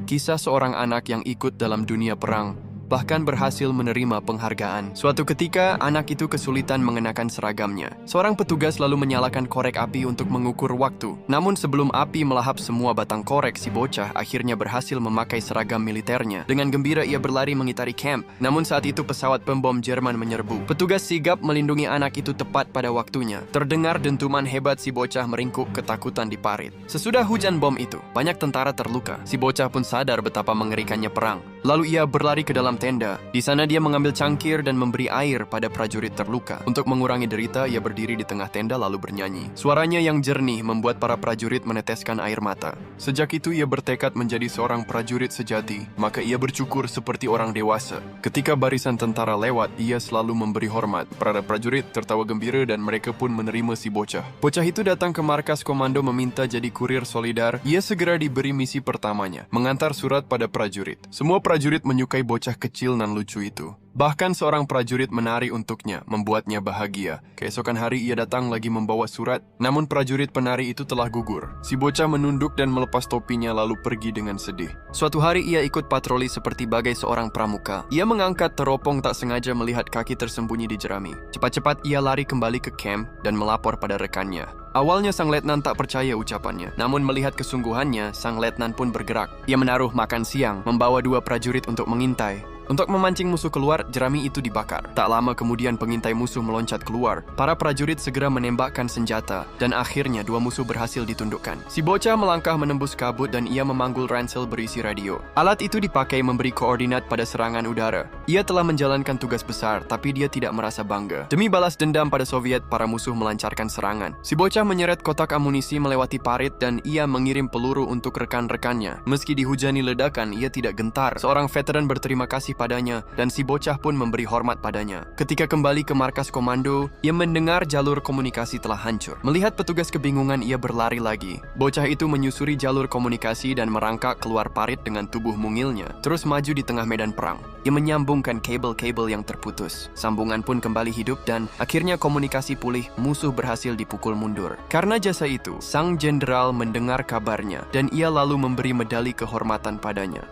Kisah seorang anak yang ikut dalam dunia perang, bahkan berhasil menerima penghargaan. Suatu ketika, anak itu kesulitan mengenakan seragamnya. Seorang petugas lalu menyalakan korek api untuk mengukur waktu. Namun sebelum api melahap semua batang korek, si bocah akhirnya berhasil memakai seragam militernya. Dengan gembira ia berlari mengitari camp. Namun saat itu pesawat pembom Jerman menyerbu. Petugas sigap melindungi anak itu tepat pada waktunya. Terdengar dentuman hebat, si bocah meringkuk ketakutan di parit. Sesudah hujan bom itu, banyak tentara terluka. Si bocah pun sadar betapa mengerikannya perang. Lalu ia berlari ke dalam tenda. Di sana dia mengambil cangkir dan memberi air pada prajurit terluka. Untuk mengurangi derita, ia berdiri di tengah tenda lalu bernyanyi. Suaranya yang jernih membuat para prajurit meneteskan air mata. Sejak itu ia bertekad menjadi seorang prajurit sejati. Maka ia bercukur seperti orang dewasa. Ketika barisan tentara lewat, ia selalu memberi hormat. Para prajurit tertawa gembira dan mereka pun menerima si bocah. Bocah itu datang ke markas komando meminta jadi kurir solidar. Ia segera diberi misi pertamanya, mengantar surat pada prajurit. Semua prajurit menyukai bocah kecil dan lucu itu. Bahkan seorang prajurit menari untuknya, membuatnya bahagia. Keesokan hari ia datang lagi membawa surat, namun prajurit penari itu telah gugur. Si bocah menunduk dan melepas topinya lalu pergi dengan sedih. Suatu hari ia ikut patroli seperti bagai seorang pramuka. Ia mengangkat teropong tak sengaja melihat kaki tersembunyi di jerami. Cepat-cepat ia lari kembali ke camp dan melapor pada rekannya. Awalnya sang letnan tak percaya ucapannya, namun melihat kesungguhannya, sang letnan pun bergerak. Ia menaruh makan siang, membawa 2 prajurit untuk mengintai. Untuk memancing musuh keluar, jerami itu dibakar. Tak lama kemudian pengintai musuh meloncat keluar. Para prajurit segera menembakkan senjata, dan akhirnya 2 musuh berhasil ditundukkan. Si bocah melangkah menembus kabut dan ia memanggul ransel berisi radio. Alat itu dipakai memberi koordinat pada serangan udara. Ia telah menjalankan tugas besar, tapi dia tidak merasa bangga. Demi balas dendam pada Soviet, para musuh melancarkan serangan. Si bocah menyeret kotak amunisi melewati parit dan ia mengirim peluru untuk rekan-rekannya. Meski dihujani ledakan, ia tidak gentar. Seorang veteran berterima kasih padanya dan si bocah pun memberi hormat padanya. Ketika kembali ke markas komando, ia mendengar jalur komunikasi telah hancur. Melihat petugas kebingungan, ia berlari lagi. Bocah itu menyusuri jalur komunikasi dan merangkak keluar parit dengan tubuh mungilnya, terus maju di tengah medan perang. Ia menyambungkan kabel-kabel yang terputus. Sambungan pun kembali hidup dan akhirnya komunikasi pulih, musuh berhasil dipukul mundur. Karena jasa itu, sang jenderal mendengar kabarnya dan ia lalu memberi medali kehormatan padanya.